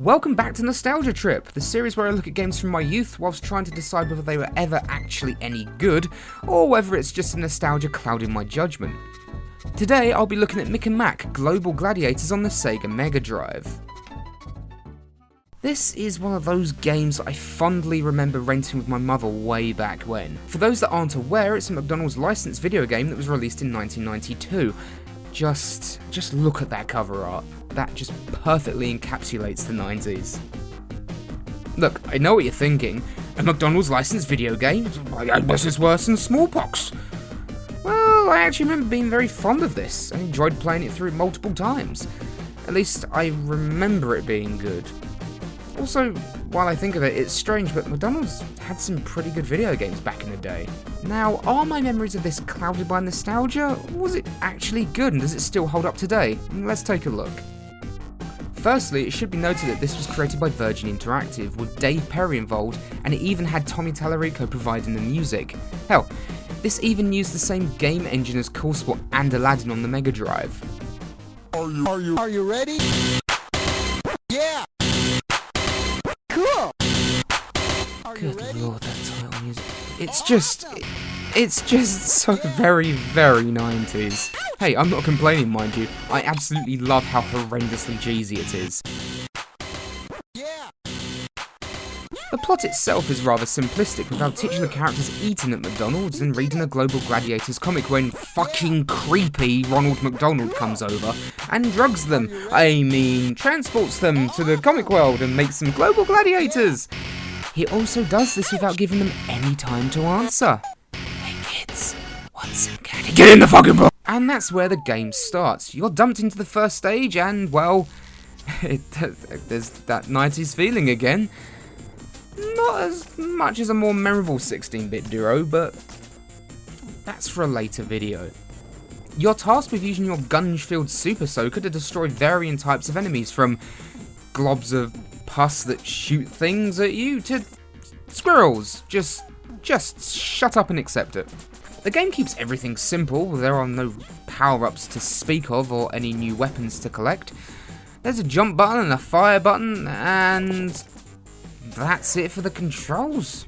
Welcome back to Nostalgia Trip, the series where I look at games from my youth whilst trying to decide whether they were ever actually any good, or whether it's just a nostalgia clouding my judgment. Today I'll be looking at Mick Mack, Global Gladiators on the SEGA Mega Drive. This is one of those games that I fondly remember renting with my mother way back when. For those that aren't aware, it's a McDonald's licensed video game that was released in 1992. Just look at that cover art. That just perfectly encapsulates the 90s. Look, I know what you're thinking. A McDonald's licensed video game? I guess it's worse than smallpox. Well, I actually remember being very fond of this and enjoyed playing it through multiple times. At least I remember it being good. Also, while I think of it, it's strange, but McDonald's had some pretty good video games back in the day. Now, are my memories of this clouded by nostalgia? Was it actually good, and does it still hold up today? Let's take a look. Firstly, it should be noted that this was created by Virgin Interactive, with Dave Perry involved, and it even had Tommy Tallarico providing the music. Hell, this even used the same game engine as Cool Sport and Aladdin on the Mega Drive. Are you ready? Yeah! Cool! Good lord, that title music. It's just so very, very 90s. Hey, I'm not complaining, mind you. I absolutely love how horrendously cheesy it is. Yeah! The plot itself is rather simplistic, with our titular characters eating at McDonald's and reading a Global Gladiators comic when fucking creepy Ronald McDonald comes over and drugs them. Transports them to the comic world and makes them Global Gladiators. He also does this without giving them any time to answer. Hey kids, want some candy? Get in the fucking book! And that's where the game starts. You're dumped into the first stage and, well, there's that 90s feeling again. Not as much as a more memorable 16-bit duo, but that's for a later video. You're tasked with using your gun-filled Super Soaker to destroy varying types of enemies, from globs of pus that shoot things at you to squirrels. Just shut up and accept it. The game keeps everything simple. There are no power-ups to speak of or any new weapons to collect. There's a jump button and a fire button, and that's it for the controls.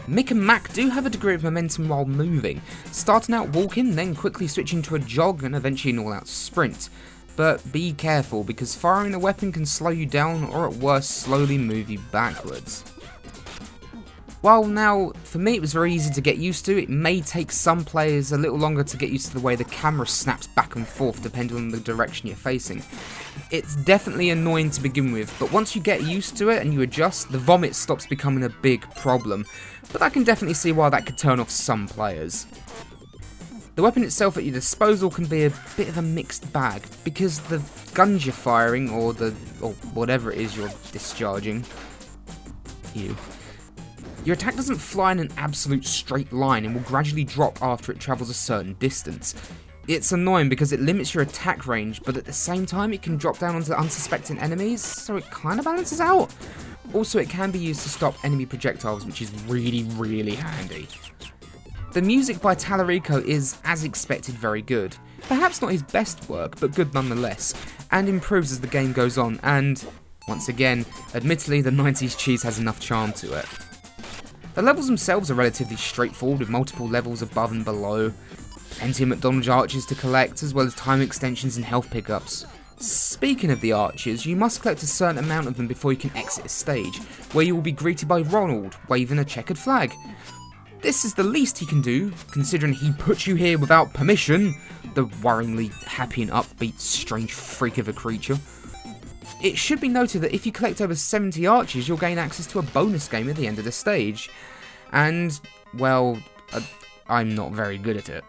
Mick and Mack do have a degree of momentum while moving, starting out walking, then quickly switching to a jog and eventually an all-out sprint. But be careful, because firing a weapon can slow you down or at worst slowly move you backwards. While now, for me it was very easy to get used to, it may take some players a little longer to get used to the way the camera snaps back and forth depending on the direction you're facing. It's definitely annoying to begin with, but once you get used to it and you adjust, the vomit stops becoming a big problem. But I can definitely see why that could turn off some players. The weapon itself at your disposal can be a bit of a mixed bag, because the guns you're firing, or whatever it is you're discharging, your attack doesn't fly in an absolute straight line and will gradually drop after it travels a certain distance. It's annoying because it limits your attack range, but at the same time it can drop down onto unsuspecting enemies, so it kind of balances out. Also, it can be used to stop enemy projectiles, which is really, really handy. The music by Tallarico is, as expected, very good. Perhaps not his best work, but good nonetheless, and improves as the game goes on, and, once again, admittedly the 90s cheese has enough charm to it. The levels themselves are relatively straightforward, with multiple levels above and below, plenty of McDonald's arches to collect, as well as time extensions and health pickups. Speaking of the arches, you must collect a certain amount of them before you can exit a stage, where you will be greeted by Ronald, waving a checkered flag. This is the least he can do, considering he put you here without permission, the worryingly happy and upbeat strange freak of a creature. It should be noted that if you collect over 70 arches, you'll gain access to a bonus game at the end of the stage. And, well, I'm not very good at it.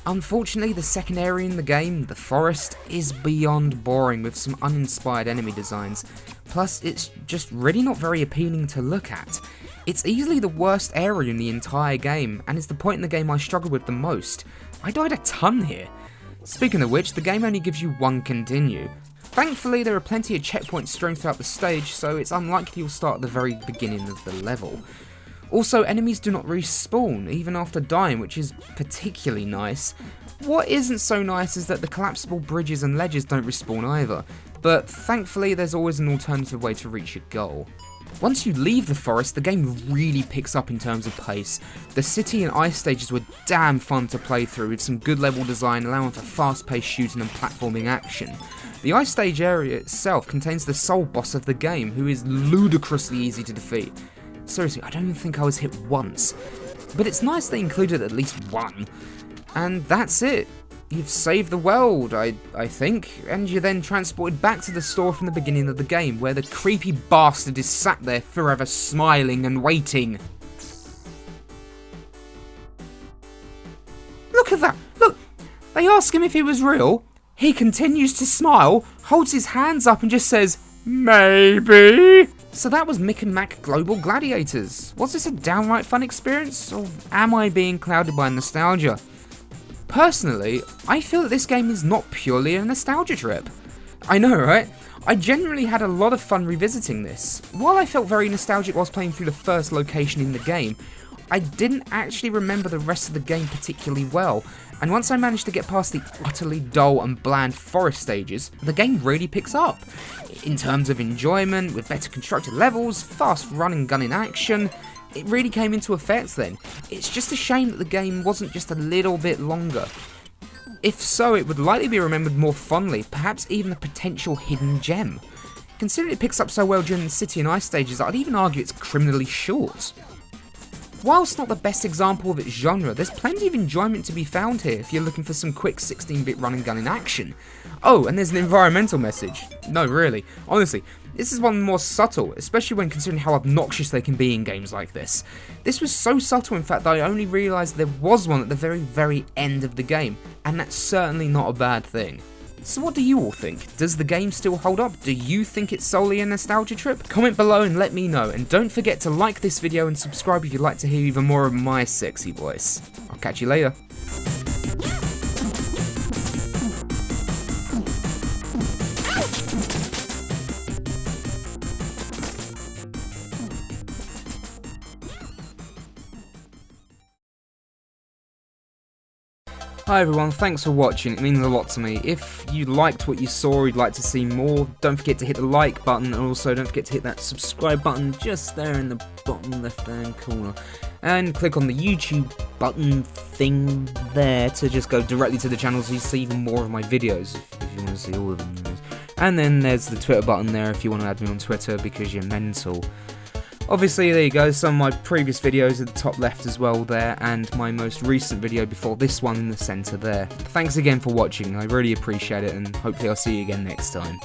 Unfortunately, the second area in the game, the forest, is beyond boring with some uninspired enemy designs. Plus, it's just really not very appealing to look at. It's easily the worst area in the entire game, and is the point in the game I struggle with the most. I died a ton here. Speaking of which, the game only gives you one continue. Thankfully, there are plenty of checkpoints strewn throughout the stage, so it's unlikely you'll start at the very beginning of the level. Also, enemies do not respawn, even after dying, which is particularly nice. What isn't so nice is that the collapsible bridges and ledges don't respawn either. but thankfully there's always an alternative way to reach your goal. Once you leave the forest, the game really picks up in terms of pace. The city and ice stages were damn fun to play through, with some good level design allowing for fast-paced shooting and platforming action. The ice stage area itself contains the sole boss of the game, who is ludicrously easy to defeat. Seriously, I don't even think I was hit once. But it's nice they included at least one. And that's it. You've saved the world, I think, and you're then transported back to the store from the beginning of the game, where the creepy bastard is sat there forever smiling and waiting. Look at that! Look! They ask him if he was real. He continues to smile, holds his hands up and just says, "Maybe." So that was Mick and Mack Global Gladiators. Was this a downright fun experience, or am I being clouded by nostalgia? Personally, I feel that this game is not purely a nostalgia trip. I know, right? I generally had a lot of fun revisiting this. While I felt very nostalgic whilst playing through the first location in the game, I didn't actually remember the rest of the game particularly well, and once I managed to get past the utterly dull and bland forest stages, the game really picks up. In terms of enjoyment, with better constructed levels, fast run and gun in action, it really came into effect then. It's just a shame that the game wasn't just a little bit longer. If so, it would likely be remembered more fondly, perhaps even a potential hidden gem. Considering it picks up so well during the city and ice stages, I'd even argue it's criminally short. Whilst not the best example of its genre, there's plenty of enjoyment to be found here if you're looking for some quick 16-bit run and gun in action. Oh, and there's an environmental message. No, really. Honestly, this is one of the more subtle, especially when considering how obnoxious they can be in games like this. This was so subtle, in fact, that I only realised there was one at the very, very end of the game, and that's certainly not a bad thing. So what do you all think? Does the game still hold up? Do you think it's solely a nostalgia trip? Comment below and let me know, and don't forget to like this video and subscribe if you'd like to hear even more of my sexy voice. I'll catch you later. Hi everyone, thanks for watching, it means a lot to me. If you liked what you saw or you'd like to see more, don't forget to hit the like button, and also don't forget to hit that subscribe button just there in the bottom left hand corner. And click on the YouTube button thing there to just go directly to the channel so you see even more of my videos, if you want to see all of them. And then there's the Twitter button there if you want to add me on Twitter because you're mental. Obviously, there you go, some of my previous videos at the top left as well there, and my most recent video before this one in the centre there. Thanks again for watching, I really appreciate it, and hopefully I'll see you again next time.